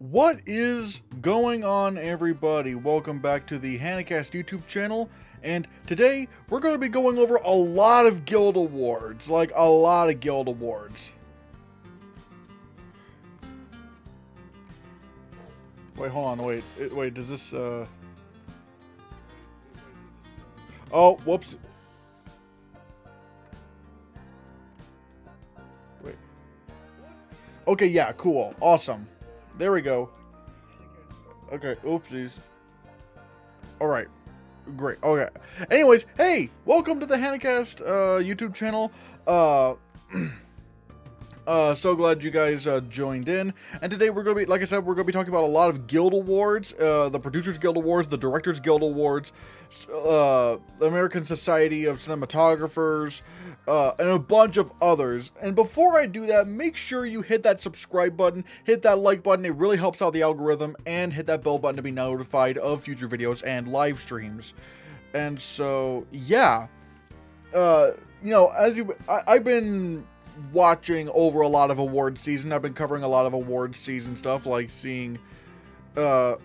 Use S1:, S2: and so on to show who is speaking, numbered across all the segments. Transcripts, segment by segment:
S1: What is going on, everybody? Welcome back to the Hannahcast YouTube channel, and today we're going to be going over a lot of guild awards, like a lot of guild awards. Wait, hold on, wait, does this, oh, whoops. Wait. Okay, yeah, cool, awesome. There we go. Okay, oopsies. Alright, great, okay. Anyways, hey, welcome to the Hannahcast, YouTube channel. So glad you guys joined in. And today we're going to be, like I said, we're going to be talking about a lot of guild awards. The Producers Guild Awards, the Directors Guild Awards, the American Society of Cinematographers, and a bunch of others. And before I do that, make sure you hit that subscribe button, hit that like button. It really helps out the algorithm. And hit that bell button to be notified of future videos and live streams. And so, yeah. You know, I've been watching over a lot of award season. I've been covering a lot of award season stuff, like seeing because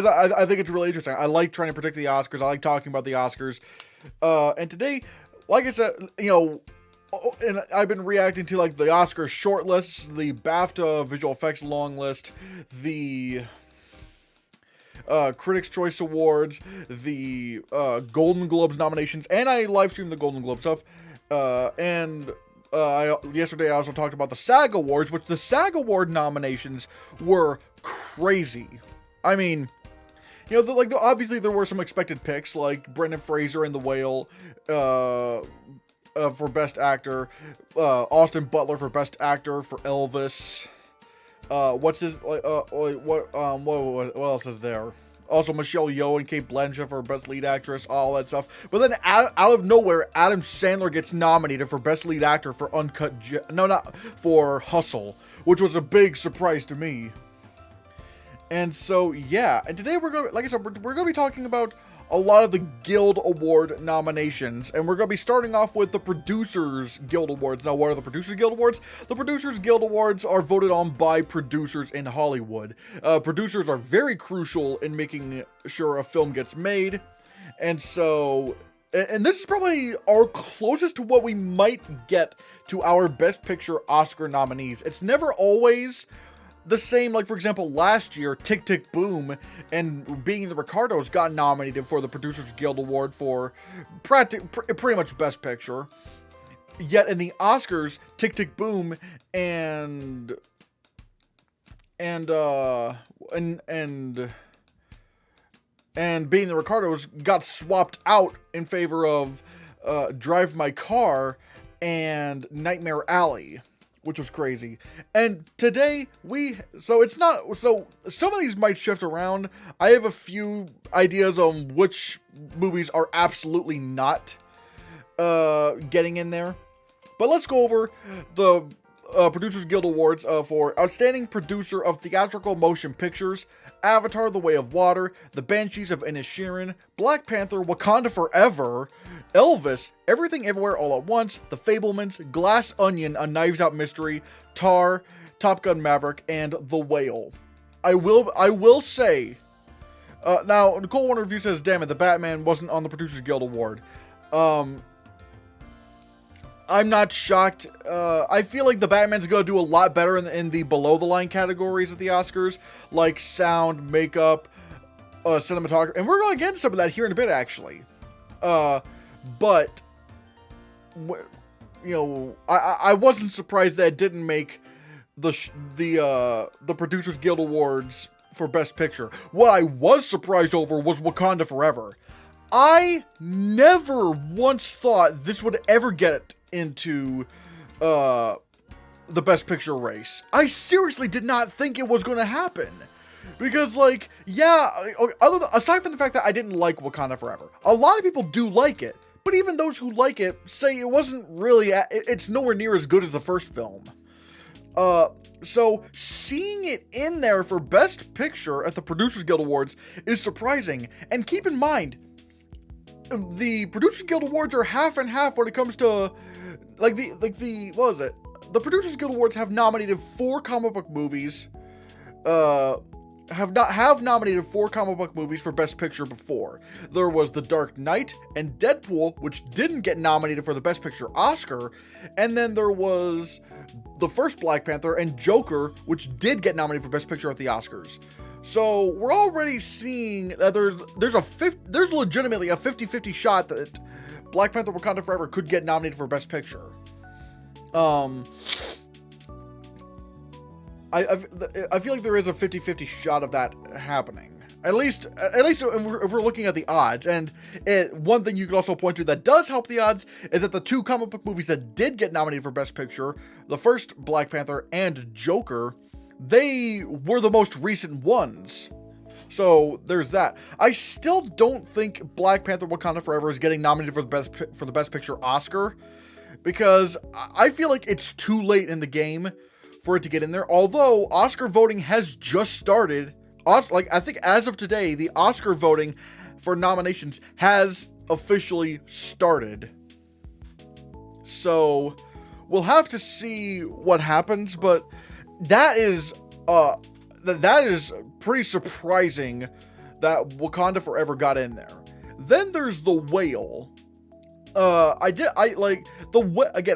S1: I think it's really interesting. I like trying to predict the Oscars. I like talking about the Oscars. And today, like I said, you know, and I've been reacting to like the Oscars short lists, the BAFTA visual effects long list, the Critics' Choice Awards, the Golden Globes nominations, and I live streamed the Golden Globe stuff. Yesterday I also talked about the SAG Awards, which the SAG Award nominations were crazy. I mean, you know, obviously there were some expected picks, like Brendan Fraser in The Whale, for Best Actor, Austin Butler for Best Actor for Elvis. What else is there? Also, Michelle Yeoh and Kate Blanchett for Best Lead Actress, all that stuff. But then, out of nowhere, Adam Sandler gets nominated for Best Lead Actor for for Hustle, which was a big surprise to me. And so, yeah. And today we're going to, like I said, we're going to be talking about a lot of the Guild Award nominations, and we're going to be starting off with the Producers Guild Awards. Now, what are the Producers Guild Awards? The Producers Guild Awards are voted on by producers in Hollywood. Producers are very crucial in making sure a film gets made, and so, and this is probably our closest to what we might get to our Best Picture Oscar nominees. It's never always the same. Like, for example, last year, Tick, Tick, Boom and Being the Ricardos got nominated for the Producers Guild Award for pretty much Best Picture. Yet in the Oscars, Tick, Tick, Boom and Being the Ricardos got swapped out in favor of Drive My Car and Nightmare Alley, which was crazy. And today some of these might shift around. I have a few ideas on which movies are absolutely not getting in there. But let's go over the Producers Guild Awards for Outstanding Producer of Theatrical Motion Pictures: Avatar: The Way of Water, The Banshees of Inisherin, Black Panther: Wakanda Forever, Elvis, Everything Everywhere All at Once, The Fabelmans, Glass Onion: A Knives Out Mystery, Tar, Top Gun: Maverick, and The Whale. I will say, now Nicole One Review says, "Damn it, the Batman wasn't on the Producers Guild Award." I'm not shocked. I feel like the Batman's gonna do a lot better in the below the line categories at the Oscars, like sound, makeup, cinematography, and we're gonna get into some of that here in a bit, actually. But you know, I wasn't surprised that it didn't make the Producers Guild Awards for Best Picture. What I was surprised over was Wakanda Forever. I never once thought this would ever get into the Best Picture race. I seriously did not think it was going to happen. Because, like, yeah, aside from the fact that I didn't like Wakanda Forever, a lot of people do like it. But even those who like it say it wasn't really, it's nowhere near as good as the first film. So seeing it in there for Best Picture at the Producers Guild Awards is surprising. And keep in mind, the Producers Guild Awards are half and half when it comes to, what was it? The Producers Guild Awards have nominated 4 comic book movies, have nominated 4 comic book movies for Best Picture before. There was The Dark Knight and Deadpool, which didn't get nominated for the Best Picture Oscar, and then there was the first Black Panther and Joker, which did get nominated for Best Picture at the Oscars. So we're already seeing that there's legitimately a 50-50 shot that Black Panther: Wakanda Forever could get nominated for Best Picture. I feel like there is a 50-50 shot of that happening. At least if we're looking at the odds. And one thing you could also point to that does help the odds is that the 2 comic book movies that did get nominated for Best Picture, the first Black Panther and Joker, they were the most recent ones. So there's that. I still don't think Black Panther: Wakanda Forever is getting nominated for the Best Picture Oscar, because I feel like it's too late in the game for it to get in there. Although Oscar voting has just started. I think as of today, the Oscar voting for nominations has officially started. So we'll have to see what happens, but that is pretty surprising that Wakanda Forever got in there. Then there's The Whale. I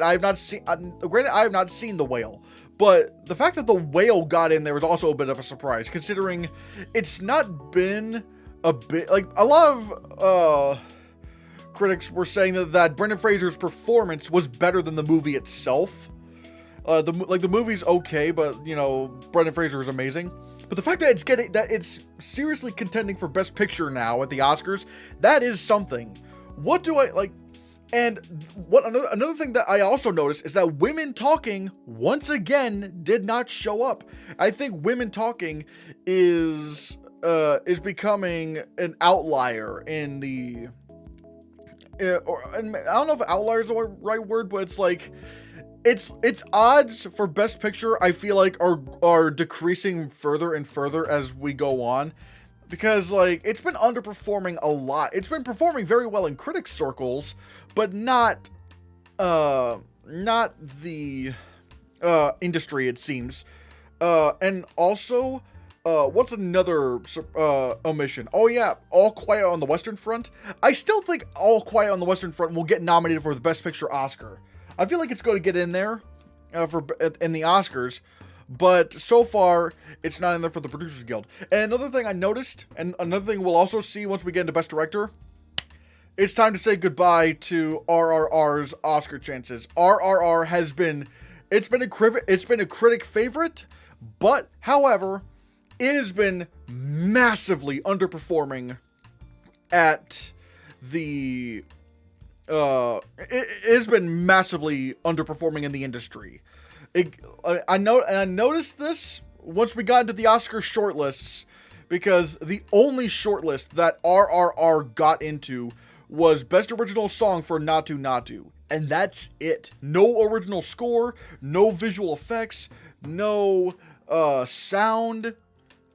S1: have not seen. Granted, I have not seen The Whale, but the fact that The Whale got in there was also a bit of a surprise, considering it's not been a bit like a lot of critics were saying that Brendan Fraser's performance was better than the movie itself. The movie's okay, but Brendan Fraser is amazing. But the fact that it's seriously contending for Best Picture now at the Oscars, that is something. What do I like? And another thing that I also noticed is that Women Talking once again did not show up. I think Women Talking is becoming an outlier in the. I don't know if outlier is the right word, but it's like. Its odds for Best Picture, I feel like, are decreasing further and further as we go on, because it's been underperforming a lot. It's been performing very well in critics circles, but not the industry, it seems. And also, what's another omission? Oh yeah, All Quiet on the Western Front. I still think All Quiet on the Western Front will get nominated for the Best Picture Oscar. I feel like it's going to get in there in the Oscars, but so far it's not in there for the Producers Guild. And another thing I noticed, and another thing we'll also see once we get into Best Director, it's time to say goodbye to RRR's Oscar chances. RRR has been a critic favorite, but however, it has been massively underperforming at the. It has been massively underperforming in the industry. I noticed this once we got into the Oscar shortlists, because the only shortlist that RRR got into was Best Original Song for Natu Natu, and that's it. No original score, no visual effects, no sound.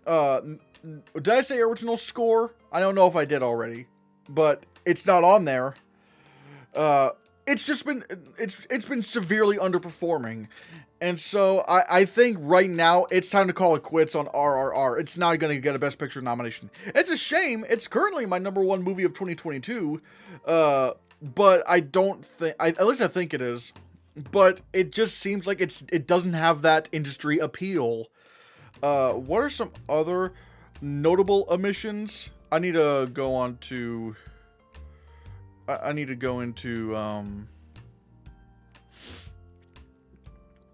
S1: Did I say original score? I don't know if I did already, but it's not on there. It's been severely underperforming. And so I think right now it's time to call it quits on RRR. It's not going to get a Best Picture nomination. It's a shame. It's currently my #1 movie of 2022. But I don't think, at least I think it is. But it just seems like it doesn't have that industry appeal. What are some other notable omissions? I need to go into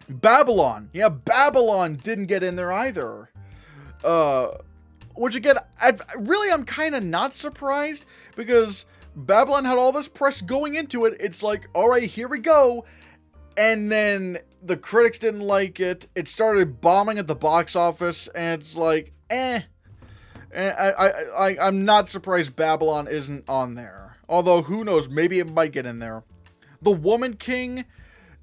S1: Babylon. Yeah, Babylon didn't get in there either. Which again, I'm kind of not surprised, because Babylon had all this press going into it. It's like, all right, here we go. And then the critics didn't like it. It started bombing at the box office, and it's like, And I'm not surprised Babylon isn't on there. Although, who knows, maybe it might get in there. The Woman King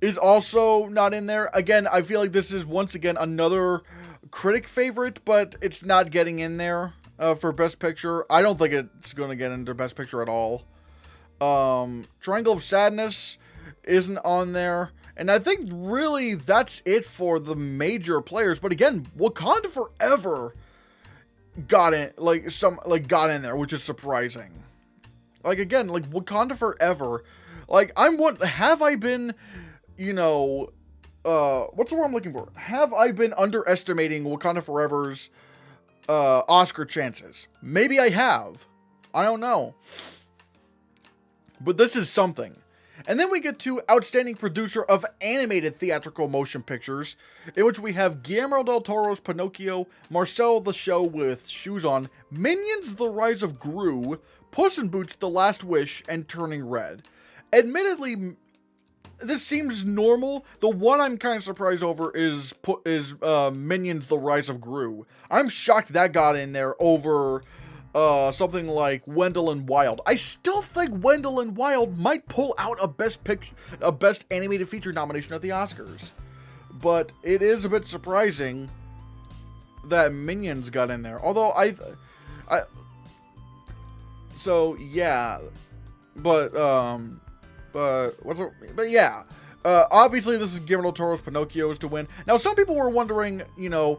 S1: is also not in there. Again, I feel like this is, once again, another critic favorite, but it's not getting in there for Best Picture. I don't think it's going to get into Best Picture at all. Triangle of Sadness isn't on there. And I think really that's it for the major players. But again, Wakanda Forever got in, got in there, which is surprising. Like, again, like, Wakanda Forever, like, have I been, you know, what's the word I'm looking for? Have I been underestimating Wakanda Forever's, Oscar chances? Maybe I have. I don't know. But this is something. And then we get to Outstanding Producer of Animated Theatrical Motion Pictures, in which we have Guillermo del Toro's Pinocchio, Marcel the Show with Shoes On, Minions The Rise of Gru, Puss in Boots The Last Wish, and Turning Red. Admittedly, this seems normal. The one I'm kind of surprised over is Minions The Rise of Gru. I'm shocked that got in there over something like Wendell and Wild. I still think Wendell and Wild might pull out a Best Animated Feature nomination at the Oscars. But it is a bit surprising that Minions got in there. Although so yeah, but yeah. Obviously, this is Guillermo del Toro's Pinocchio's to win. Now, some people were wondering, why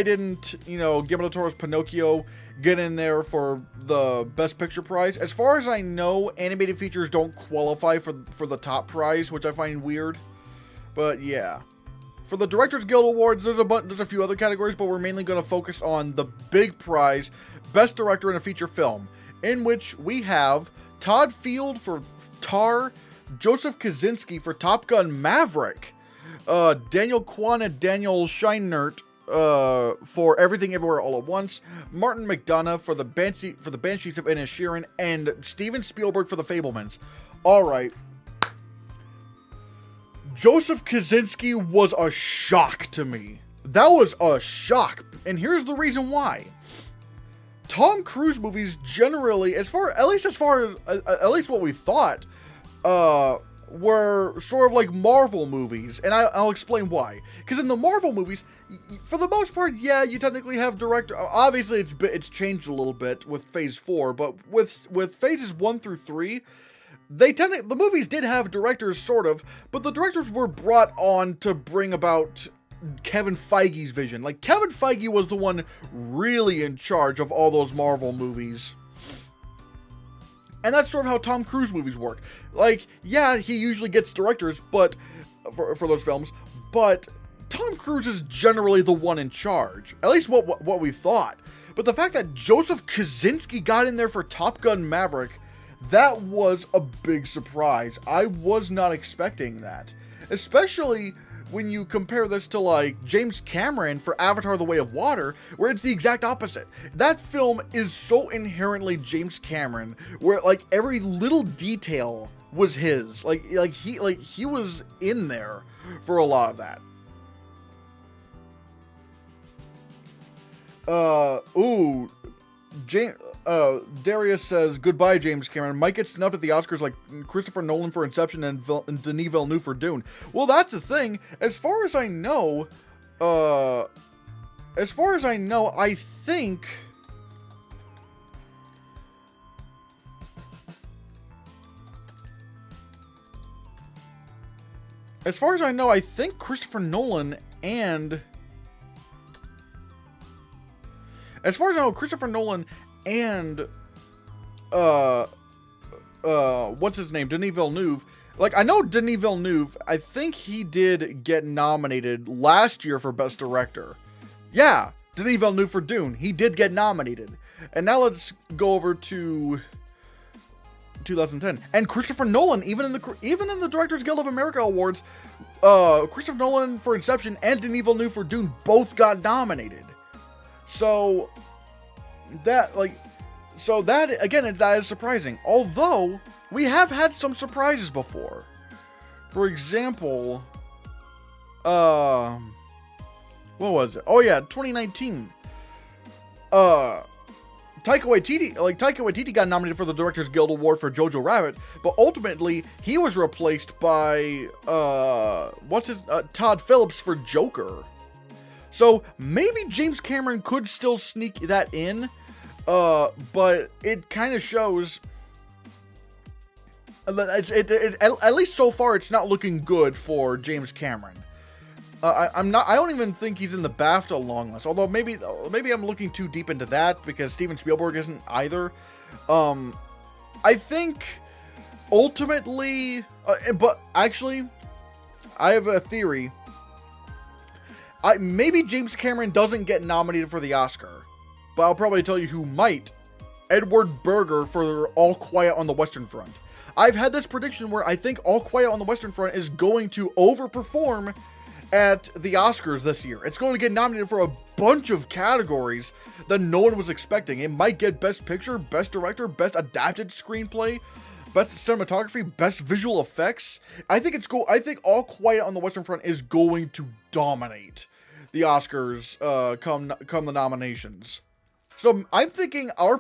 S1: didn't, Guillermo del Toro's Pinocchio get in there for the Best Picture prize? As far as I know, animated features don't qualify for the top prize, which I find weird. But yeah. For the Directors Guild Awards, there's a few other categories, but we're mainly going to focus on the big prize, Best Director in a Feature Film, in which we have Todd Field for Tar, Joseph Kosinski for Top Gun Maverick, Daniel Kwan and Daniel Scheinert for Everything Everywhere All at Once, Martin McDonagh for the Banshees of Inisherin, and Steven Spielberg for The Fabelmans. Alright. Joseph Kosinski was a shock to me. That was a shock. And here's the reason why. Tom Cruise movies generally, at least what we thought, were sort of like Marvel movies, and I'll explain why. Because in the Marvel movies, for the most part, yeah, you technically have director. Obviously, it's changed a little bit with Phase 4, but with Phases 1 through 3, the movies did have directors, sort of, but the directors were brought on to bring about Kevin Feige's vision. Like, Kevin Feige was the one really in charge of all those Marvel movies. And that's sort of how Tom Cruise movies work. Like, yeah, he usually gets directors, but for those films, but Tom Cruise is generally the one in charge. At least what we thought. But the fact that Joseph Kosinski got in there for Top Gun Maverick, that was a big surprise. I was not expecting that. Especially when you compare this to, like, James Cameron for Avatar: The Way of Water, where it's the exact opposite. That film is so inherently James Cameron, where, like, every little detail was his. He was in there for a lot of that. Darius says, goodbye, James Cameron. Might get snubbed at the Oscars like Christopher Nolan for Inception and Denis Villeneuve for Dune. Well, that's the thing. As far as I know, I think... As far as I know, I think Christopher Nolan and... As far as I know, Christopher Nolan and, what's his name? Denis Villeneuve. Like, I know Denis Villeneuve, I think he did get nominated last year for Best Director. Yeah, Denis Villeneuve for Dune. He did get nominated. And now let's go over to 2010. And Christopher Nolan, even in the Directors Guild of America Awards, Christopher Nolan for Inception and Denis Villeneuve for Dune both got nominated. So that again, that is surprising. Although we have had some surprises before. For example, what was it? Oh yeah, 2019. Taika Waititi got nominated for the Directors Guild Award for Jojo Rabbit, but ultimately he was replaced by Todd Phillips for Joker. So maybe James Cameron could still sneak that in, but it kind of shows At least so far, it's not looking good for James Cameron. I don't even think he's in the BAFTA long list. Although maybe I'm looking too deep into that because Steven Spielberg isn't either. I think ultimately, but actually, I have a theory. Maybe James Cameron doesn't get nominated for the Oscar, but I'll probably tell you who might. Edward Berger for All Quiet on the Western Front. I've had this prediction where I think All Quiet on the Western Front is going to overperform at the Oscars this year. It's going to get nominated for a bunch of categories that no one was expecting. It might get Best Picture, Best Director, Best Adapted Screenplay, Best Cinematography, Best Visual Effects. I think All Quiet on the Western Front is going to dominate the Oscars come the nominations. So I'm thinking I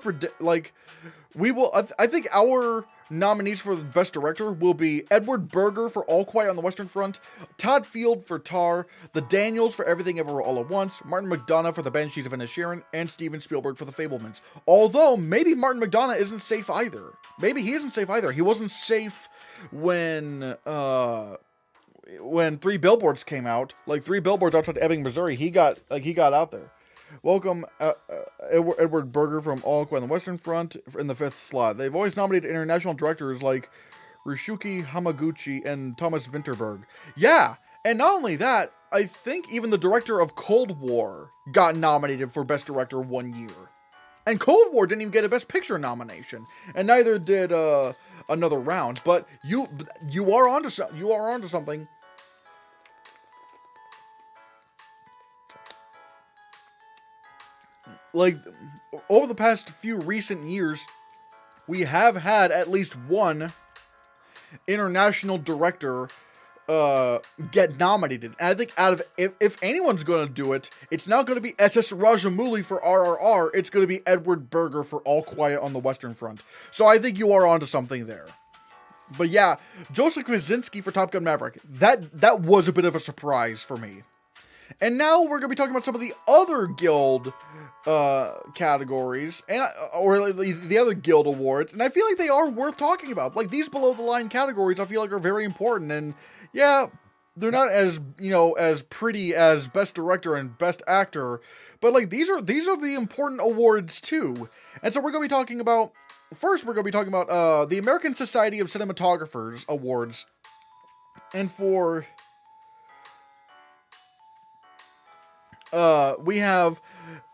S1: think our nominees for the Best Director will be Edward Berger for All Quiet on the Western Front, Todd Field for Tar, the Daniels for Everything Everywhere All at Once, Martin McDonagh for The Banshees of Inisherin, and Steven Spielberg for The Fabelmans. Although, maybe Martin McDonagh isn't safe either. Maybe he isn't safe either. He wasn't safe when 3 Billboards came out. Like 3 Billboards outside Ebbing, Missouri. He got out there. Welcome, Edward Berger from All Quiet on the Western Front in the 5th slot. They've always nominated international directors like Ryusuke Hamaguchi and Thomas Vinterberg. Yeah, and not only that, I think even the director of Cold War got nominated for Best Director one year. And Cold War didn't even get a Best Picture nomination, and neither did Another Round. But you are onto something. Like, over the past few recent years, we have had at least one international director get nominated. And I think if anyone's going to do it, it's not going to be S.S. Rajamouli for RRR, it's going to be Edward Berger for All Quiet on the Western Front. So I think you are onto something there. But yeah, Joseph Kosinski for Top Gun Maverick, that was a bit of a surprise for me. And now we're going to be talking about some of the other Guild categories, or the other Guild awards, and I feel like they are worth talking about. Like, these below-the-line categories I feel like are very important, and yeah, they're not as, as pretty as Best Director and Best Actor, but like, these are the important awards too. And so we're going to be talking about, first we're going to be talking about the American Society of Cinematographers Awards, and for... we have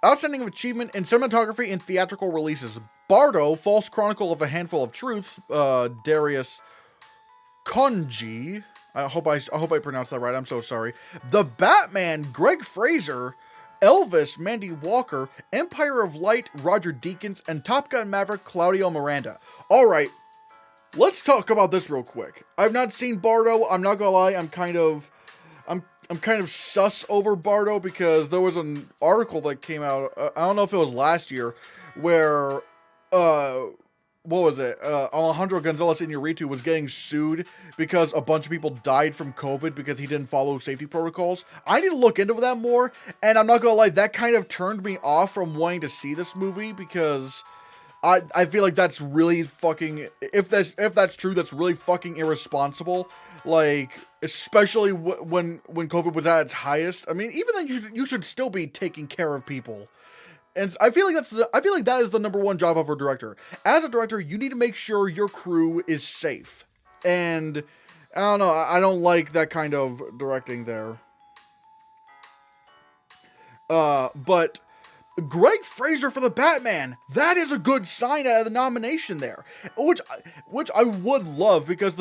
S1: Outstanding Achievement in Cinematography and Theatrical Releases. Bardo, False Chronicle of a Handful of Truths, Darius Konji. I hope I pronounced that right. I'm so sorry. The Batman, Greg Fraser. Elvis, Mandy Walker. Empire of Light, Roger Deakins. And Top Gun Maverick, Claudio Miranda. Alright, let's talk about this real quick. I've not seen Bardo. I'm not gonna lie, I'm kind of sus over Bardo because there was an article that came out, I don't know if it was last year, where, what was it, Alejandro Gonzalez Iñárritu was getting sued because a bunch of people died from COVID because he didn't follow safety protocols. I need to look into that more, and I'm not gonna lie, that kind of turned me off from wanting to see this movie because I feel like that's really fucking, if that's true, that's really fucking irresponsible. Like, especially when COVID was at its highest. I mean, even then, you should still be taking care of people. And I feel like that is the number one job of a director. As a director, you need to make sure your crew is safe. And I don't know, I don't like that kind of directing there. But Greg Fraser for the Batman, that is a good sign out of the nomination there, which I would love, because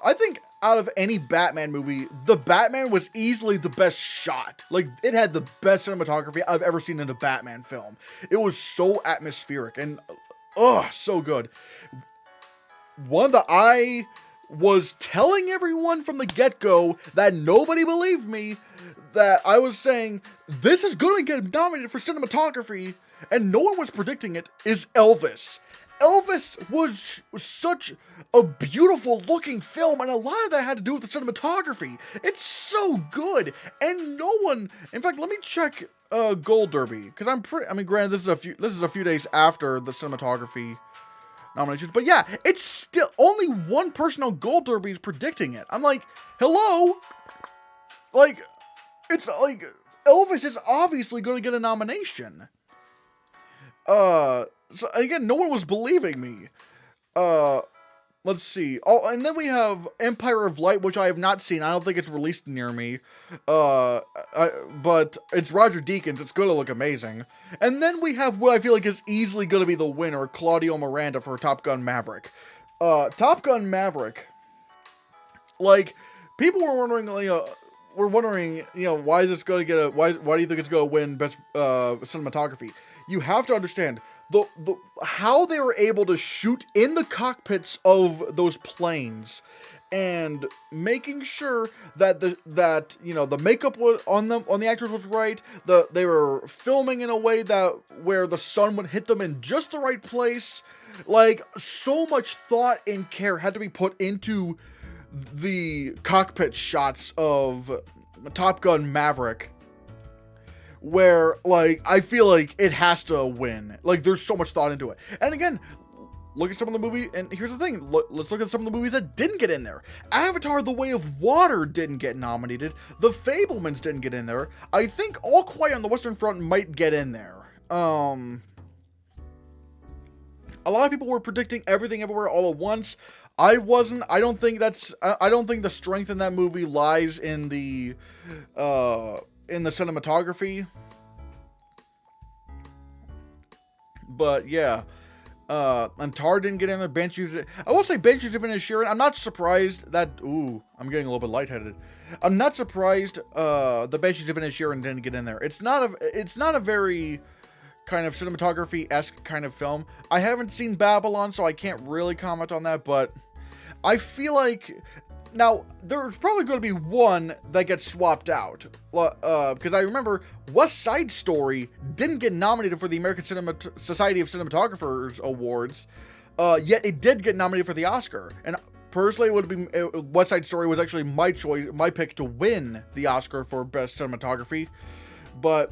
S1: I think out of any Batman movie, the Batman was easily the best shot. Like, it had the best cinematography I've ever seen in a Batman film. It was so atmospheric and so good. One that I was telling everyone from the get-go that nobody believed me, that I was saying, this is going to get nominated for cinematography, and no one was predicting it, is Elvis. Elvis was such a beautiful looking film, and a lot of that had to do with the cinematography. It's so good, and no one, in fact, let me check Gold Derby, because granted, this is a few days after the cinematography nominations. But yeah, it's still only one person on Gold Derby is predicting it. I'm like, hello? Like, it's like, Elvis is obviously going to get a nomination. So again, no one was believing me. Let's see. Oh, and then we have Empire of Light, which I have not seen. I don't think it's released near me. But it's Roger Deakins. It's going to look amazing. And then we have what I feel like is easily going to be the winner, Claudio Miranda for Top Gun Maverick. Top Gun Maverick. Like, people were wondering, why is this going to get why do you think it's going to win Best Cinematography? You have to understand how they were able to shoot in the cockpits of those planes, and making sure that the makeup on the actors was right. They were filming in a way where the sun would hit them in just the right place. Like, so much thought and care had to be put into the cockpit shots of Top Gun Maverick, where, like, I feel like it has to win. Like, there's so much thought into it. And again, look at some of the movies, and here's the thing, let's look at some of the movies that didn't get in there. Avatar: The Way of Water didn't get nominated. The Fabelmans didn't get in there. I think All Quiet on the Western Front might get in there. A lot of people were predicting Everything Everywhere All at Once. I wasn't. I don't think the strength in that movie lies in the cinematography. But yeah, and Tar didn't get in there. I will say Banshees of Inisherin. I'm not surprised that. Ooh, I'm getting a little bit lightheaded. I'm not surprised the Banshees of Inisherin didn't get in there. It's not a very kind of cinematography-esque kind of film. I haven't seen Babylon, so I can't really comment on that, but I feel like now there's probably going to be one that gets swapped out, because I remember West Side Story didn't get nominated for the American Society of Cinematographers Awards, yet it did get nominated for the Oscar. And personally, it would be West Side Story was actually my pick to win the Oscar for Best Cinematography, but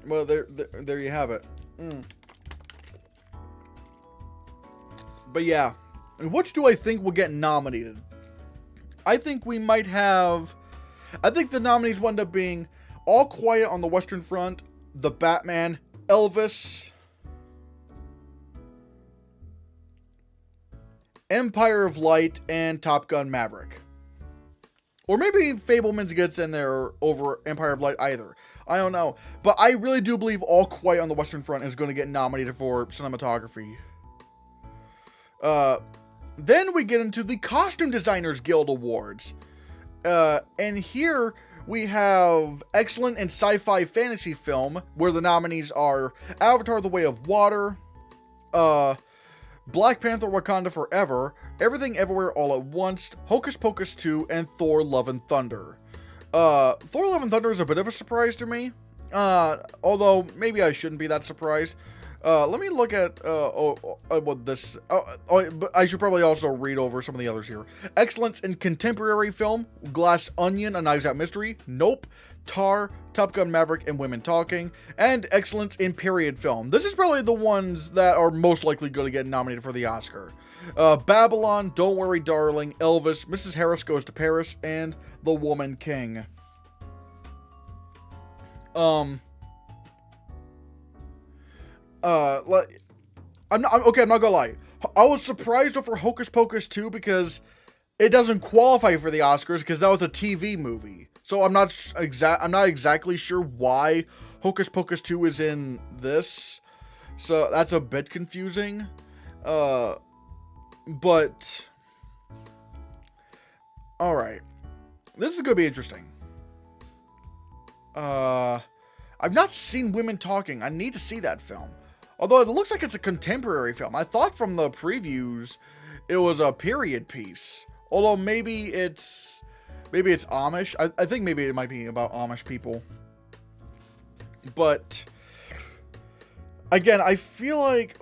S1: well, there you have it. But yeah, which do I think will get nominated? I think the nominees will end up being All Quiet on the Western Front, The Batman, Elvis, Empire of Light, and Top Gun Maverick. Or maybe Fabelmans gets in there over Empire of Light either. I don't know. But I really do believe All Quiet on the Western Front is going to get nominated for cinematography. Then we get into the Costume Designers Guild Awards. And here we have Excellent in Sci-Fi Fantasy Film, where the nominees are Avatar: The Way of Water, Black Panther: Wakanda Forever, Everything Everywhere All at Once, Hocus Pocus 2, and Thor: Love and Thunder. Thor: Love and Thunder is a bit of a surprise to me, although maybe I shouldn't be that surprised. Let me look at what this. But I should probably also read over some of the others here. Excellence in Contemporary Film: Glass Onion, A Knives Out Mystery, Nope, Tar, Top Gun Maverick, and Women Talking. And Excellence in Period Film. This is probably the ones that are most likely going to get nominated for the Oscar. Babylon, Don't Worry Darling, Elvis, Mrs. Harris Goes to Paris, and The Woman King. I'm not gonna lie. I was surprised over Hocus Pocus 2 because it doesn't qualify for the Oscars because that was a TV movie. So I'm not exactly sure why Hocus Pocus 2 is in this. So that's a bit confusing. But all right. This is going to be interesting. I've not seen Women Talking. I need to see that film. Although it looks like it's a contemporary film. I thought from the previews it was a period piece. Although maybe it's Amish. I think maybe it might be about Amish people. But again, I feel like,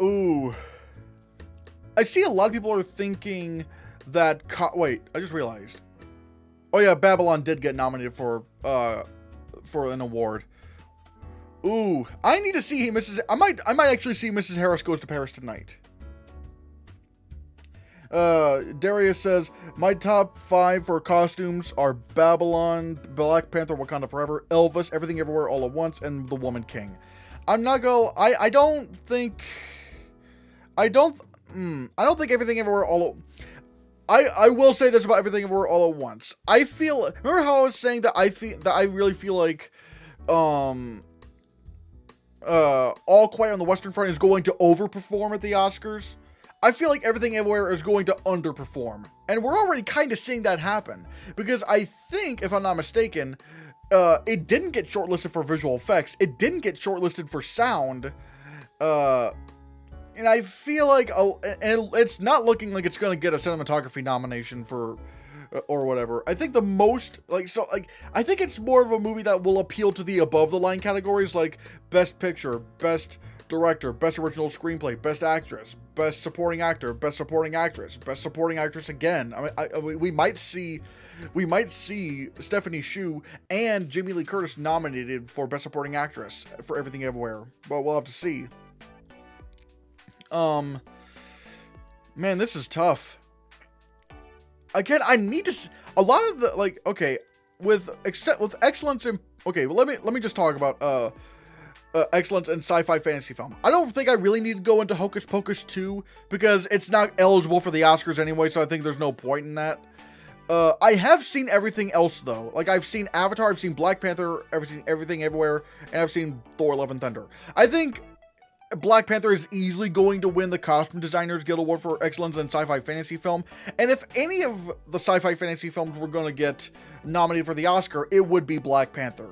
S1: I see a lot of people are thinking that wait, I just realized. Oh yeah, Babylon did get nominated for an award. Ooh, I need to see Mrs. I might actually see Mrs. Harris Goes to Paris tonight. Darius says, my top 5 for costumes are Babylon, Black Panther, Wakanda Forever, Elvis, Everything Everywhere All at Once, and The Woman King. I'm not gonna, I don't think Everything Everywhere All at, I will say this about Everything Everywhere All at Once. Remember how I was saying that I really feel like, All Quiet on the Western Front is going to overperform at the Oscars? I feel like Everything Everywhere is going to underperform. And we're already kind of seeing that happen. Because I think, if I'm not mistaken, it didn't get shortlisted for visual effects. It didn't get shortlisted for sound. And I feel like, and it's not looking like it's going to get a cinematography nomination for, or whatever. I think I think it's more of a movie that will appeal to the above the line categories like Best Picture, Best Director, Best Original Screenplay, Best Actress, Best Supporting Actor, Best Supporting Actress, Best Supporting Actress again. I mean, we might see Stephanie Hsu and Jamie Lee Curtis nominated for Best Supporting Actress for Everything Everywhere, but we'll have to see. Man, this is tough. Again, I need to a lot of the with excellence in let me just talk about excellence in sci-fi fantasy film. I don't think I really need to go into Hocus Pocus 2 because it's not eligible for the Oscars anyway, so I think there's no point in that. I have seen everything else though. Like I've seen Avatar, I've seen Black Panther, I've seen Everything Everywhere, and I've seen Thor: Love and Thunder. I think Black Panther is easily going to win the Costume Designers Guild Award for Excellence in Sci-Fi Fantasy Film. And if any of the sci-fi fantasy films were going to get nominated for the Oscar, it would be Black Panther.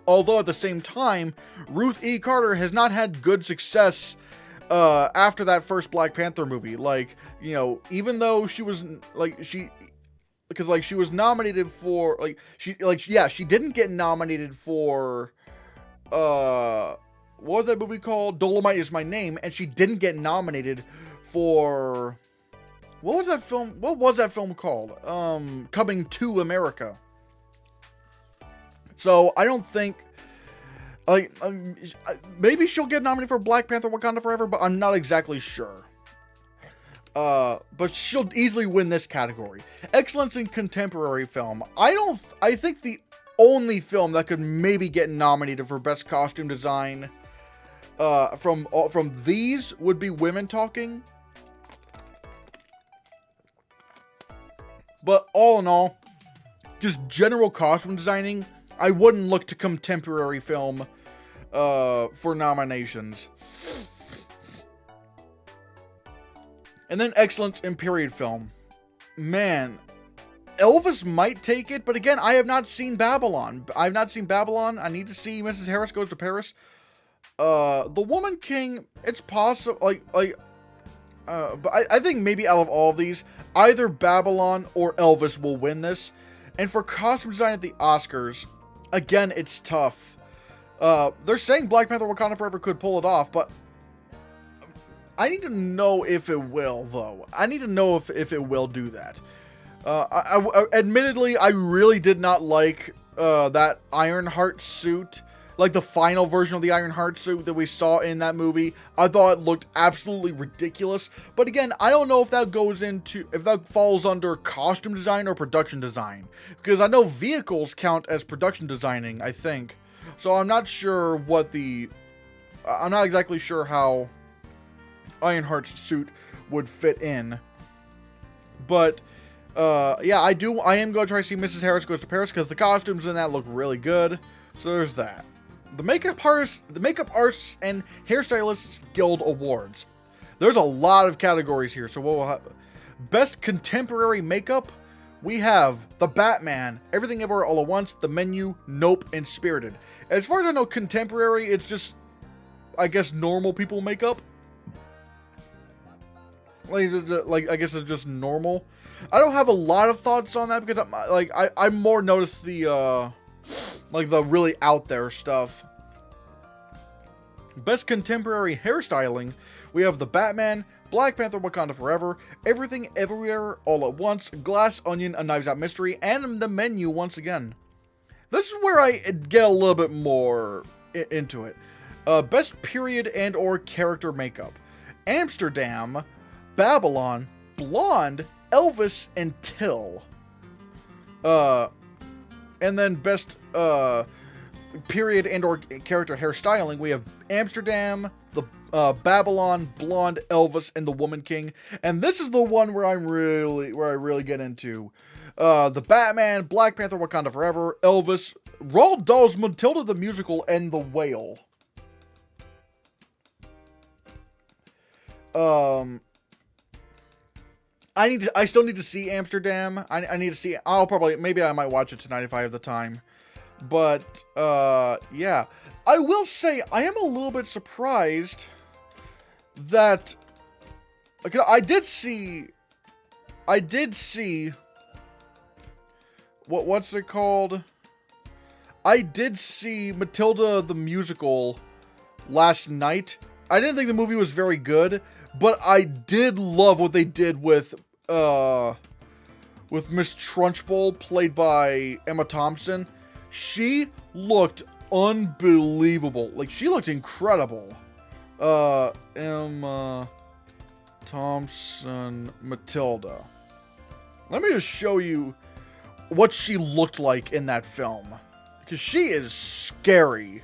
S1: Although at the same time, Ruth E. Carter has not had good success after that first Black Panther movie. Like, you know, even though she was she was nominated for she didn't get nominated for what was that movie called? Dolomite Is My Name, and she didn't get nominated for what was that film called? Coming to America. So I don't think maybe she'll get nominated for Black Panther Wakanda Forever, but I'm not exactly sure. But she'll easily win this category. Excellence in contemporary film. I think the only film that could maybe get nominated for best costume design from these would be Women Talking. But all in all, just general costume designing, I wouldn't look to contemporary film for nominations. And then excellence in period film. Man, Elvis might take it, but again, I have not seen Babylon. I need to see Mrs. Harris Goes to Paris. The Woman King, it's possible, but I think maybe out of all of these, either Babylon or Elvis will win this. And for costume design at the Oscars, again, it's tough. They're saying Black Panther Wakanda Forever could pull it off, but I need to know if it will, though. I need to know if it will do that. Admittedly, I really did not like that Ironheart suit. Like the final version of the Ironheart suit that we saw in that movie. I thought it looked absolutely ridiculous. But again, I don't know if that falls under costume design or production design. Because I know vehicles count as production designing, I think. So I'm not sure I'm not exactly sure how Ironheart's suit would fit in. But yeah, I am going to try to see Mrs. Harris Goes to Paris because the costumes in that look really good. So there's that. The Makeup Artists and Hairstylists Guild Awards. There's a lot of categories here. So we'll have Best Contemporary Makeup. We have The Batman, Everything Everywhere All at Once, The Menu, Nope, and Spirited. As far as I know, contemporary, it's just, I guess, normal people makeup. Like I guess it's just normal. I don't have a lot of thoughts on that because I more notice the the really out there stuff. Best Contemporary Hairstyling, we have The Batman, Black Panther Wakanda Forever, Everything Everywhere All at Once, Glass Onion, A Knives Out Mystery, and The Menu once again. This is where I get a little bit more into it. Best period and or character makeup. Amsterdam, Babylon, Blonde, Elvis, and Till. And then best period and or character hairstyling, we have Amsterdam, the Babylon, Blonde, Elvis, and the Woman King. And this is the one where I really get into the Batman, Black Panther, Wakanda Forever, Elvis, Roald Dahl's Matilda the Musical, and the Whale. I still need to see Amsterdam. I need to see. Maybe I might watch it tonight if I have the time. But yeah, I will say I am a little bit surprised that I did see what's it called? I did see Matilda the Musical last night. I didn't think the movie was very good, but I did love what they did with Miss Trunchbull, played by Emma Thompson. She looked unbelievable. Like, she looked incredible. Emma Thompson, Matilda. Let me just show you what she looked like in that film, because she is scary.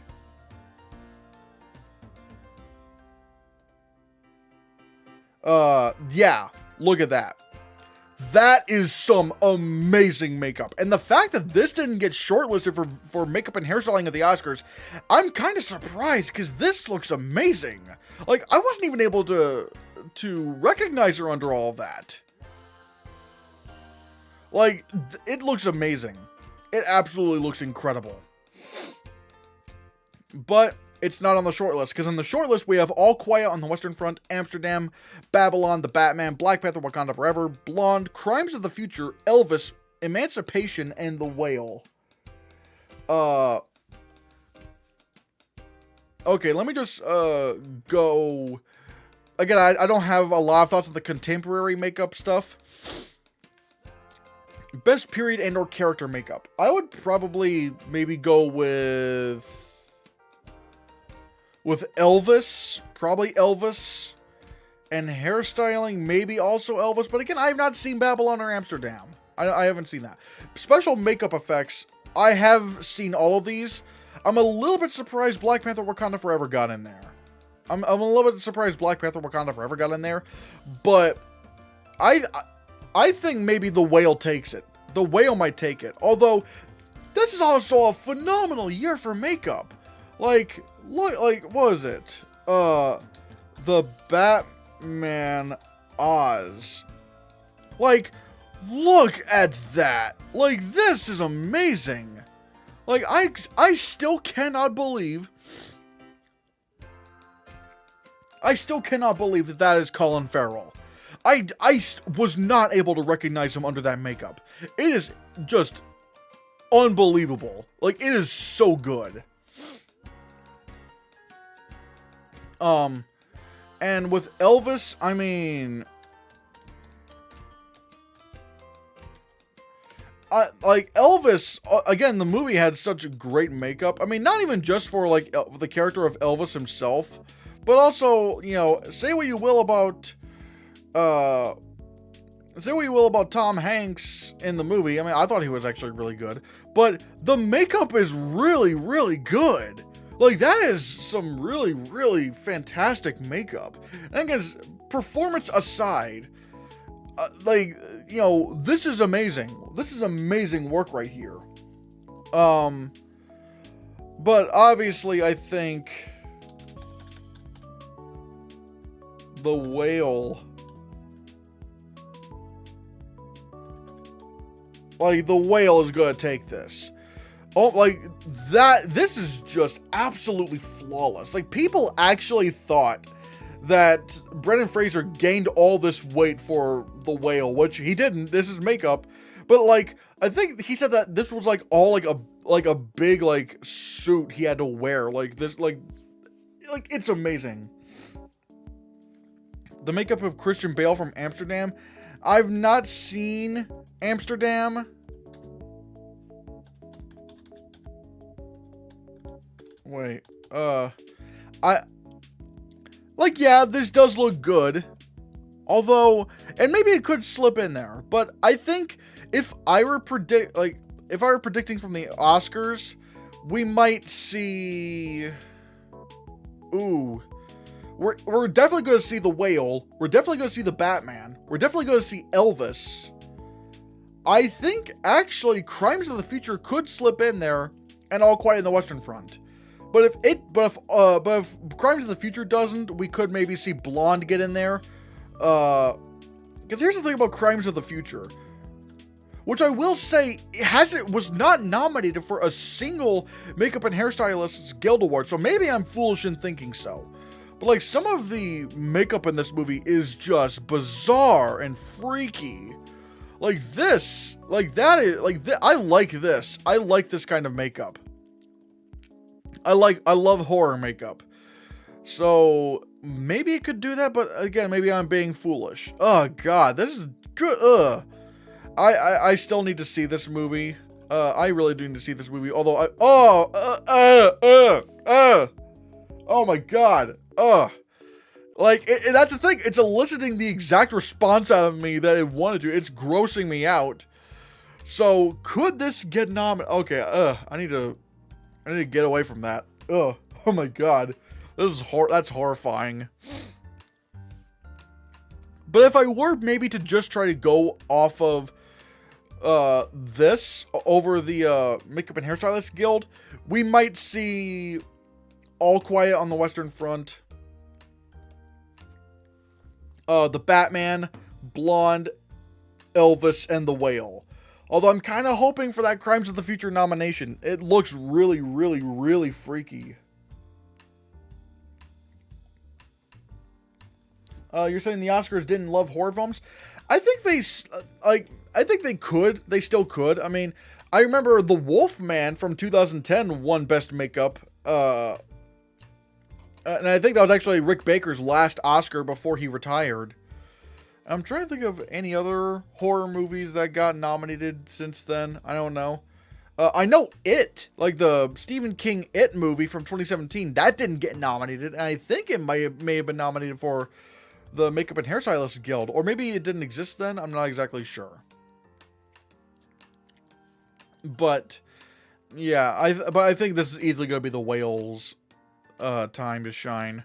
S1: Yeah, look at that. That is some amazing makeup. And the fact that this didn't get shortlisted for makeup and hairstyling at the Oscars, I'm kind of surprised, because this looks amazing. Like, I wasn't even able to recognize her under all of that. Like, it looks amazing. It absolutely looks incredible. But it's not on the shortlist, because on the shortlist we have All Quiet on the Western Front, Amsterdam, Babylon, The Batman, Black Panther, Wakanda Forever, Blonde, Crimes of the Future, Elvis, Emancipation, and The Whale. Okay, let me just go. Again, I don't have a lot of thoughts on the contemporary makeup stuff. Best period and or character makeup. I would probably maybe go with Elvis. Probably Elvis. And hairstyling, maybe also Elvis. But again, I have not seen Babylon or Amsterdam. I haven't seen that. Special makeup effects, I have seen all of these. I'm a little bit surprised Black Panther Wakanda Forever got in there. I'm a little bit surprised Black Panther Wakanda Forever got in there. But I think maybe The Whale takes it. The Whale might take it. Although, this is also a phenomenal year for makeup. Like, look, like, what was it? The Batman Oz. Like, look at that. Like, this is amazing. Like, I still cannot believe. that is Colin Farrell. I was not able to recognize him under that makeup. It is just unbelievable. Like, it is so good. And with Elvis, I mean, like Elvis, again, the movie had such great makeup. I mean, not even just for like the character of Elvis himself, but also, you know, say what you will about Tom Hanks in the movie. I mean, I thought he was actually really good, but the makeup is really, really good. Like, that is some really, really fantastic makeup. And again, performance aside, like, you know, this is amazing. This is amazing work right here. But obviously, I think The Whale, like, The Whale is gonna take this. Oh, like, this is just absolutely flawless. Like, people actually thought that Brendan Fraser gained all this weight for The Whale, which he didn't. This is makeup. But, like, I think he said that this was, like, all, like a big, like, suit he had to wear. Like, this, like, it's amazing. The makeup of Christian Bale from Amsterdam. I've not seen Amsterdam. Wait. Yeah, this does look good. Although, and maybe it could slip in there, but I think if I were predicting from the Oscars, we might see. Ooh. We're definitely going to see The Whale. We're definitely going to see The Batman. We're definitely going to see Elvis. I think, actually, Crimes of the Future could slip in there, and All Quiet on the Western Front. But if Crimes of the Future doesn't, we could maybe see Blonde get in there. Because here's the thing about Crimes of the Future. Which I will say, was not nominated for a single Makeup and Hairstylists Guild Award, so maybe I'm foolish in thinking so. But like, some of the makeup in this movie is just bizarre and freaky. Like this, like that is, like I like this. I like this kind of makeup. I love horror makeup. So maybe it could do that, but again, maybe I'm being foolish. Oh god, this is good. I still need to see this movie. I really do need to see this movie. Although oh my god. That's the thing. It's eliciting the exact response out of me that it wanted to. It's grossing me out. So could this get nominated? Okay. I need to get away from that. Oh my god. That's horrifying. But if I were maybe to just try to go off of this over the Makeup and Hairstylists Guild, we might see All Quiet on the Western Front, The Batman, Blonde, Elvis, and The Whale. Although I'm kind of hoping for that Crimes of the Future nomination. It looks really, really, really freaky. You're saying the Oscars didn't love horror films? I think they could. They still could. I mean, I remember The Wolfman from 2010 won Best Makeup. And I think that was actually Rick Baker's last Oscar before he retired. I'm trying to think of any other horror movies that got nominated since then. I don't know. I know It, like the Stephen King It movie from 2017, that didn't get nominated. And I think it may have been nominated for the Makeup and Hairstylists Guild. Or maybe it didn't exist then. I'm not exactly sure. But, yeah, I think this is easily going to be The Whale's time to shine.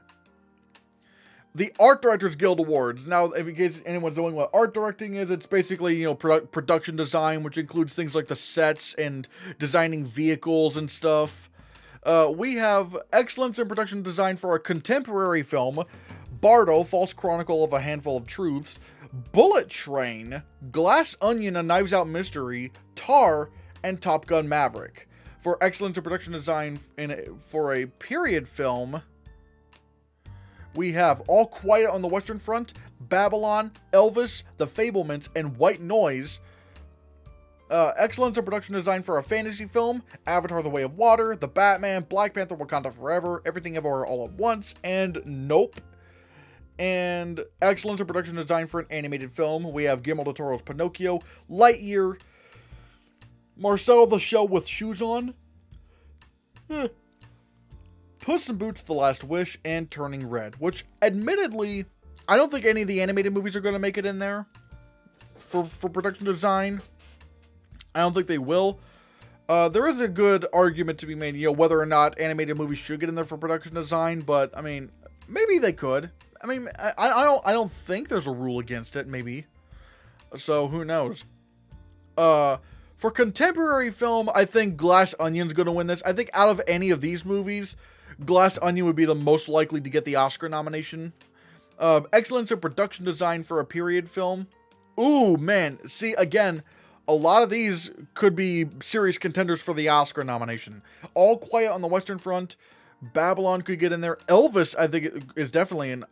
S1: The Art Directors Guild Awards. Now, if in case anyone's knowing what art directing is, it's basically, you know, production design, which includes things like the sets and designing vehicles and stuff. We have excellence in production design for a contemporary film, Bardo, False Chronicle of a Handful of Truths, Bullet Train, Glass Onion, A Knives Out Mystery, Tar, and Top Gun Maverick. For excellence in production design for a period film, we have All Quiet on the Western Front, Babylon, Elvis, The Fabelmans, and White Noise. Excellence in production design for a fantasy film, Avatar: The Way of Water, The Batman, Black Panther: Wakanda Forever, Everything Everywhere All at Once, and Nope. And excellence in production design for an animated film, we have Guillermo del Toro's Pinocchio, Lightyear, Marcel the Shell with Shoes On, Puss in Boots: The Last Wish, and Turning Red, which admittedly, I don't think any of the animated movies are going to make it in there for production design. I don't think they will. There is a good argument to be made, you know, whether or not animated movies should get in there for production design, but I mean, maybe they could. I mean, I don't think there's a rule against it, maybe. So who knows? For contemporary film, I think Glass Onion's going to win this. I think out of any of these movies, Glass Onion would be the most likely to get the Oscar nomination. Excellence in production design for a period film. Ooh, man. See, again, a lot of these could be serious contenders for the Oscar nomination. All Quiet on the Western Front, Babylon could get in there. Elvis, I think, is definitely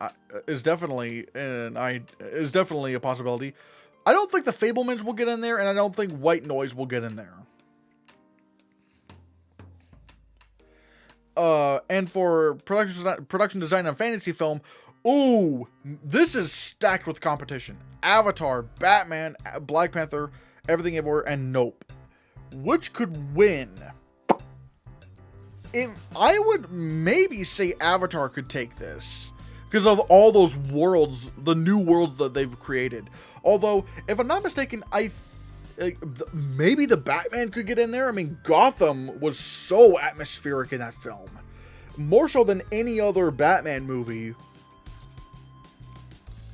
S1: a possibility. I don't think The Fabelmans will get in there, and I don't think White Noise will get in there. And for production design on fantasy film, ooh, this is stacked with competition. Avatar, Batman, Black Panther, Everything Everywhere, and Nope. Which could win? I would maybe say Avatar could take this because of all those worlds, the new worlds that they've created. Although, if I'm not mistaken, maybe the Batman could get in there. I mean, Gotham was so atmospheric in that film, more so than any other Batman movie.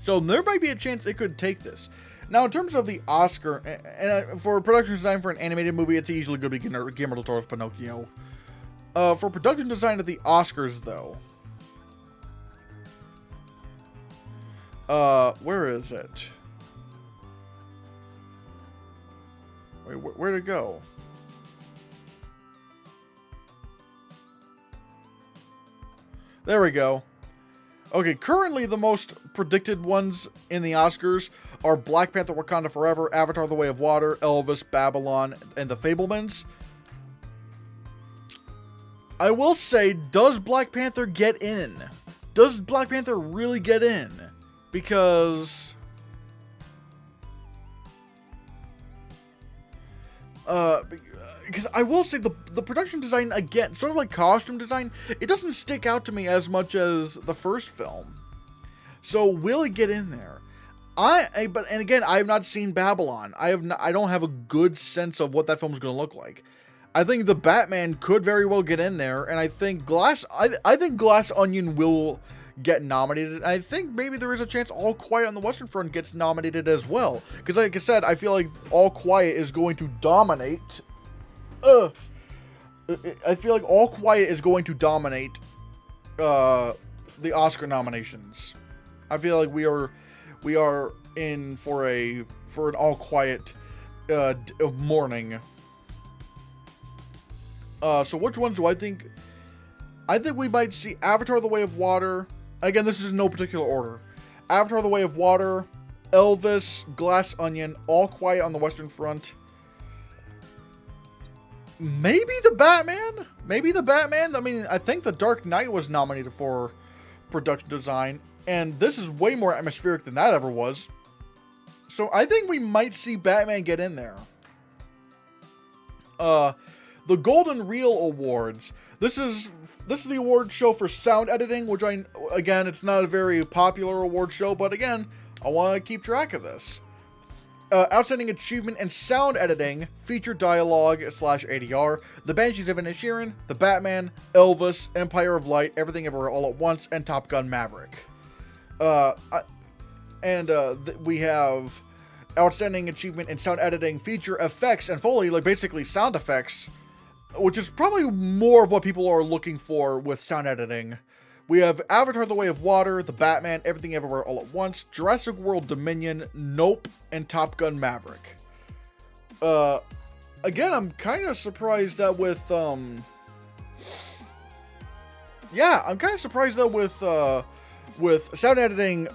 S1: So there might be a chance it could take this. Now, in terms of the Oscar, and for production design for an animated movie, it's easily going to be Guillermo del Toro's Pinocchio. For production design at the Oscars, though, where is it? Wait, where'd it go? There we go. Okay, currently the most predicted ones in the Oscars are Black Panther: Wakanda Forever, Avatar: The Way of Water, Elvis, Babylon, and The Fabelmans. I will say, does Black Panther get in? Does Black Panther really get in? Because I will say the production design, again, sort of like costume design, it doesn't stick out to me as much as the first film. So will it get in there? But again, I have not seen Babylon. I don't have a good sense of what that film is going to look like. I think the Batman could very well get in there, and I think Glass Onion will get nominated. I think maybe there is a chance All Quiet on the Western Front gets nominated as well. Because like I said, I feel like All Quiet is going to dominate. I feel like All Quiet is going to dominate the Oscar nominations. I feel like we are in for an All Quiet morning. So which ones do I think? I think we might see Avatar: The Way of Water. Again, this is in no particular order. Avatar: The Way of Water, Elvis, Glass Onion, All Quiet on the Western Front. Maybe the Batman? I mean, I think The Dark Knight was nominated for production design, and this is way more atmospheric than that ever was. So I think we might see Batman get in there. The Golden Reel Awards. This is the award show for sound editing, which again, it's not a very popular award show, but again, I want to keep track of this. Outstanding Achievement in Sound Editing, Feature Dialogue / ADR, The Banshees of Inisherin, The Batman, Elvis, Empire of Light, Everything Everywhere All at Once, and Top Gun Maverick. We have Outstanding Achievement in Sound Editing, Feature Effects, and Foley, like basically sound effects, which is probably more of what people are looking for with sound editing. We have Avatar: The Way of Water, The Batman, Everything Everywhere All at Once, Jurassic World Dominion, Nope, and Top Gun Maverick. Again, I'm kind of surprised that with, I'm kind of surprised that with sound editing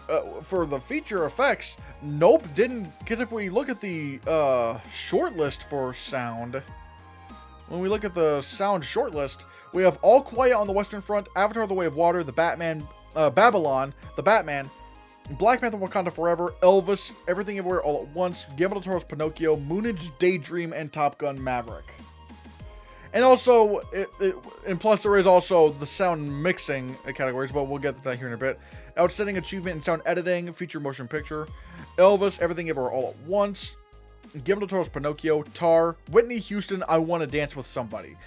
S1: for the feature effects, Nope didn't, because if we look at the shortlist for sound, when we look at the sound shortlist, we have All Quiet on the Western Front, Avatar: The Way of Water, The Batman, Babylon, The Batman, Black Panther: Wakanda Forever, Elvis, Everything Everywhere All at Once, Guillermo del Toro's Pinocchio, Moonage Daydream, and Top Gun Maverick. And also, and plus there is also the sound mixing categories, but we'll get to that here in a bit. Outstanding Achievement in Sound Editing, Feature Motion Picture, Elvis, Everything Everywhere All at Once, Guillermo del Toro's Pinocchio, Tar, Whitney Houston, I Want to Dance with Somebody.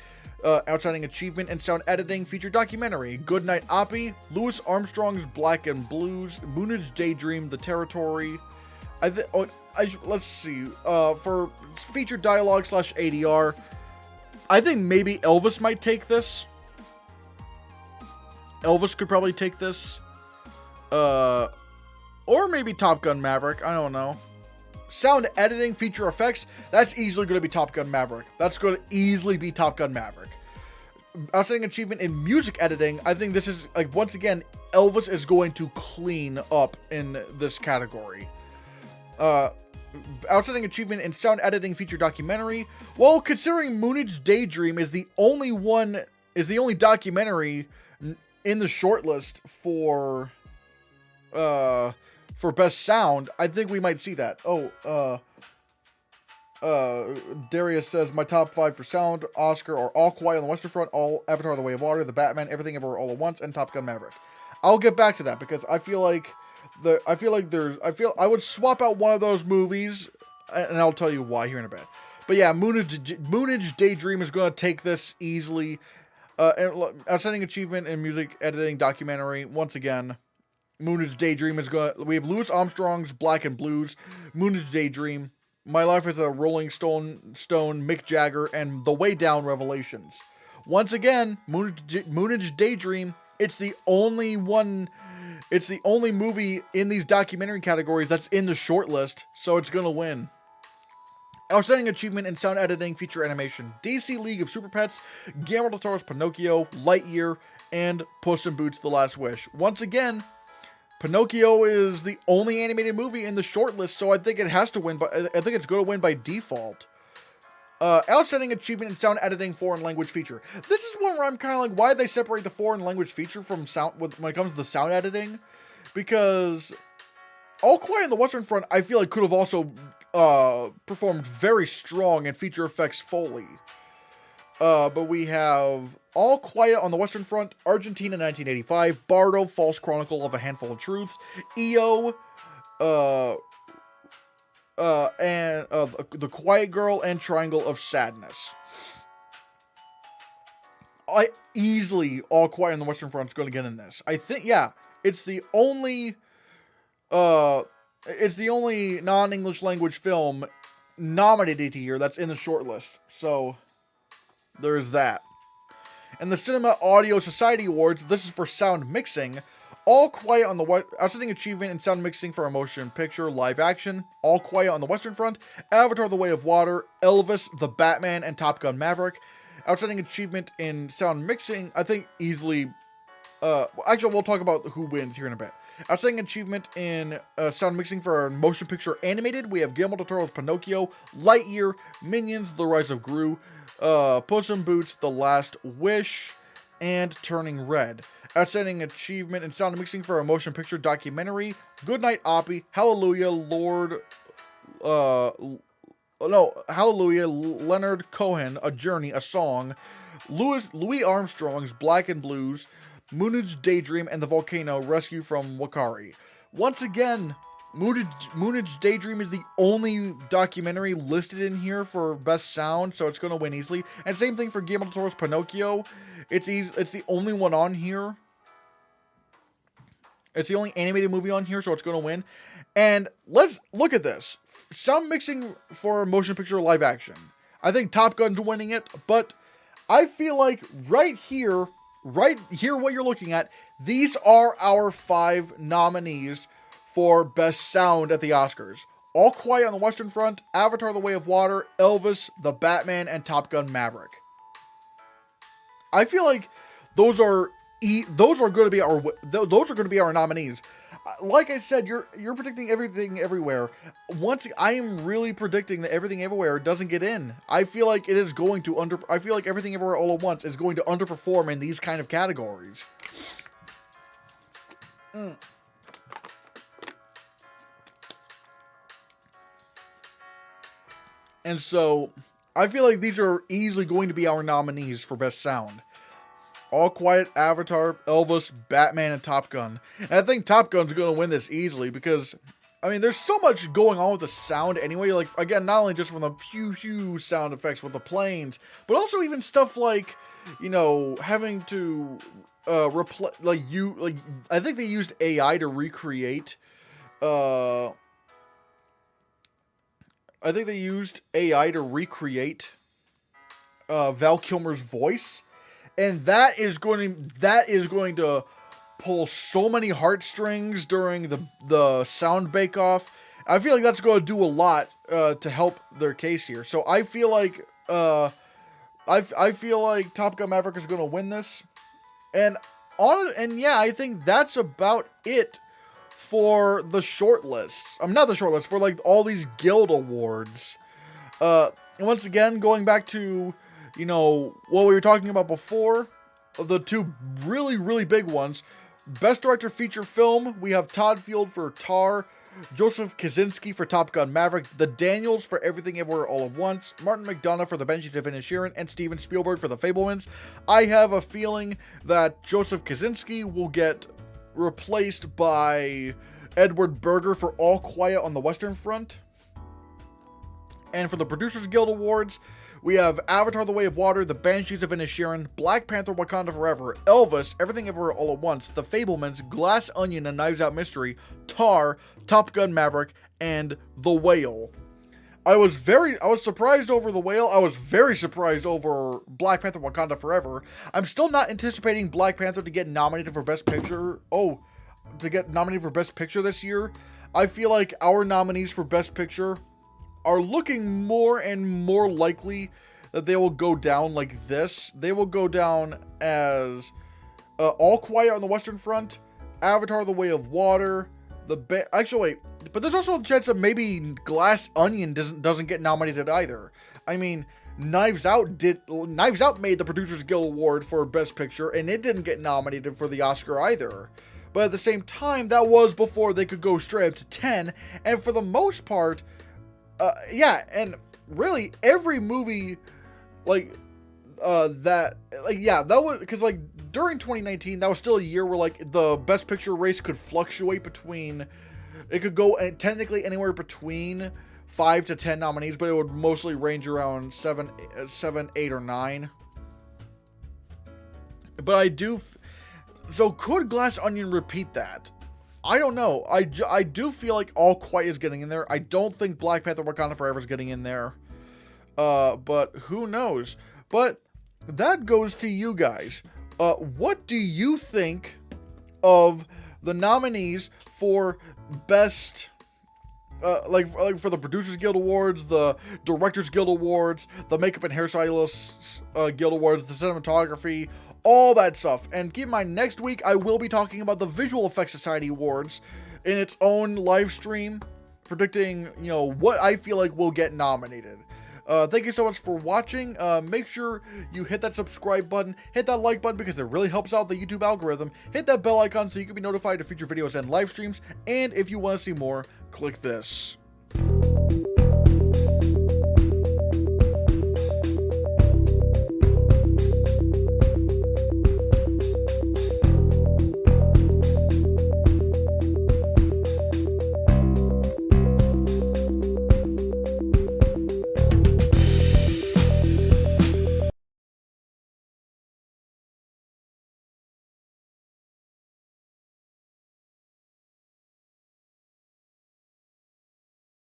S1: Outstanding Achievement in Sound Editing, Feature Documentary, Goodnight Oppie, Louis Armstrong's Black and Blues, Moonage Daydream, The Territory. Let's see. For Feature Dialogue / ADR, I think maybe Elvis might take this. Elvis could probably take this. Or maybe Top Gun Maverick. I don't know. Sound editing, feature effects, that's easily going to be Top Gun Maverick. That's going to easily be Top Gun Maverick. Outstanding achievement in music editing, I think this is, like, once again, Elvis is going to clean up in this category. Outstanding achievement in sound editing, feature documentary. Well, considering Moonage Daydream is the only documentary in the shortlist for best sound, I think we might see that. Darius says, my top 5 for sound, Oscar, are All Quiet on the Western Front, All Avatar: The Way of Water, The Batman, Everything Everywhere All at Once, and Top Gun: Maverick. I'll get back to that because I would swap out one of those movies, and I'll tell you why here in a bit. But yeah, Moonage Daydream is going to take this easily. Outstanding achievement in music editing documentary. Once again, Moonage Daydream is going to... We have Louis Armstrong's Black and Blues, Moonage Daydream, My Life as a Rolling Stone, Mick Jagger, and The Way Down Revelations. Once again, Moonage Daydream, it's the only movie in these documentary categories that's in the shortlist, so it's going to win. Outstanding achievement in sound editing, feature animation, DC League of Super Pets, Guillermo del Toro's Pinocchio, Lightyear, and Puss in Boots: The Last Wish. Once again, Pinocchio is the only animated movie in the shortlist, so I think it has to win. But I think it's going to win by default. Outstanding achievement in sound editing, foreign language feature. This is one where I'm kind of like, why did they separate the foreign language feature from sound when it comes to the sound editing? Because All Quiet on the Western Front, I feel like could have also performed very strong in feature effects Foley. But we have All Quiet on the Western Front, Argentina 1985, Bardo, False Chronicle of a Handful of Truths, EO, and The Quiet Girl, and Triangle of Sadness. All Quiet on the Western Front is going to get in this. I think, yeah, it's the only non-English language film nominated here that's in the shortlist. So there's that. And the Cinema Audio Society Awards, this is for sound mixing. All Quiet on the Outstanding Achievement in Sound Mixing for a Motion Picture Live Action, All Quiet on the Western Front, Avatar: The Way of Water, Elvis, The Batman, and Top Gun: Maverick. Outstanding Achievement in Sound Mixing, I think easily... actually, we'll talk about who wins here in a bit. Outstanding achievement in sound mixing for a motion picture animated, we have Guillermo del Toro's Pinocchio, Lightyear, Minions: The Rise of Gru, Puss in Boots: The Last Wish, and Turning Red. Outstanding achievement in sound mixing for a motion picture documentary, Goodnight Oppie, Hallelujah, Hallelujah, Leonard Cohen, A Journey, A Song, Louis Armstrong's Black and Blues, Moonage Daydream, and The Volcano: Rescue from Wakari. Once again, Moonage Daydream is the only documentary listed in here for best sound, so it's going to win easily. And same thing for Guillermo del Toro's Pinocchio. It's the only one on here. It's the only animated movie on here, so it's going to win. And let's look at this. Sound mixing for motion picture live action. I think Top Gun's winning it, but I feel like right here what you're looking at, these are our 5 nominees for Best Sound at the Oscars. All Quiet on the Western Front, Avatar: The Way of Water, Elvis, The Batman, and Top Gun: Maverick. I feel like those are going to be our nominees. Like I said, you're predicting Everything Everywhere. I am really predicting that Everything Everywhere doesn't get in. I feel like it is going to I feel like Everything Everywhere All at Once is going to underperform in these kind of categories. And so, I feel like these are easily going to be our nominees for Best Sound. All Quiet, Avatar, Elvis, Batman, and Top Gun. And I think Top Gun's going to win this easily because, I mean, there's so much going on with the sound anyway. Like, again, not only just from the pew sound effects with the planes, but also even stuff like, you know, having to I think they used AI to recreate, Val Kilmer's voice. And that is going to pull so many heartstrings during the sound bake-off. I feel like that's going to do a lot to help their case here. So I feel like I feel like Top Gun: Maverick is going to win this. And yeah, I think that's about it for the shortlists. Not the shortlist, for like all these Guild awards. And once again, going back to, you know, what we were talking about before, the 2 really, really big ones. Best Director Feature Film, we have Todd Field for Tar, Joseph Kaczynski for Top Gun Maverick, the Daniels for Everything Everywhere All at Once, Martin McDonagh for The Banshees of Inisherin, and Steven Spielberg for The Fabelmans. I have a feeling that Joseph Kaczynski will get replaced by Edward Berger for All Quiet on the Western Front. And for the Producers Guild Awards, we have Avatar: The Way of Water, The Banshees of Inisherin, Black Panther: Wakanda Forever, Elvis, Everything Everywhere All at Once, The Fabelmans, Glass Onion and Knives Out Mystery, Tar, Top Gun Maverick, and The Whale. I was surprised over The Whale. I was very surprised over Black Panther: Wakanda Forever. I'm still not anticipating Black Panther to get nominated for Best Picture. To get nominated for Best Picture this year. I feel like our nominees for Best Picture are looking more and more likely that they will go down like this. They will go down as All Quiet on the Western Front, Avatar: The Way of Water, actually, wait, but there's also a chance that maybe Glass Onion doesn't get nominated either. I mean, Knives Out made the Producers Guild Award for Best Picture, and it didn't get nominated for the Oscar either. But at the same time, that was before they could go straight up to 10, and for the most part, and really every movie that was because during 2019, that was still a year where the Best Picture race could fluctuate between, it could go technically anywhere between 5 to 10 nominees, but it would mostly range around 7, 8, or 9. But so could Glass Onion repeat that? I don't know. I do feel like All Quiet is getting in there. I don't think Black Panther: Wakanda Forever is getting in there. But who knows? But that goes to you guys. What do you think of the nominees for Best, for the Producers Guild Awards, the Directors Guild Awards, the Makeup and Hairstylists Guild Awards, the Cinematography, all that stuff? And keep in mind, next week I will be talking about the Visual Effects Society Awards in its own live stream, predicting, what I feel like will get nominated. Thank you so much for watching. Make sure you hit that subscribe button, hit that like button because it really helps out the YouTube algorithm. Hit that bell icon so you can be notified of future videos and live streams. And if you want to see more, click this.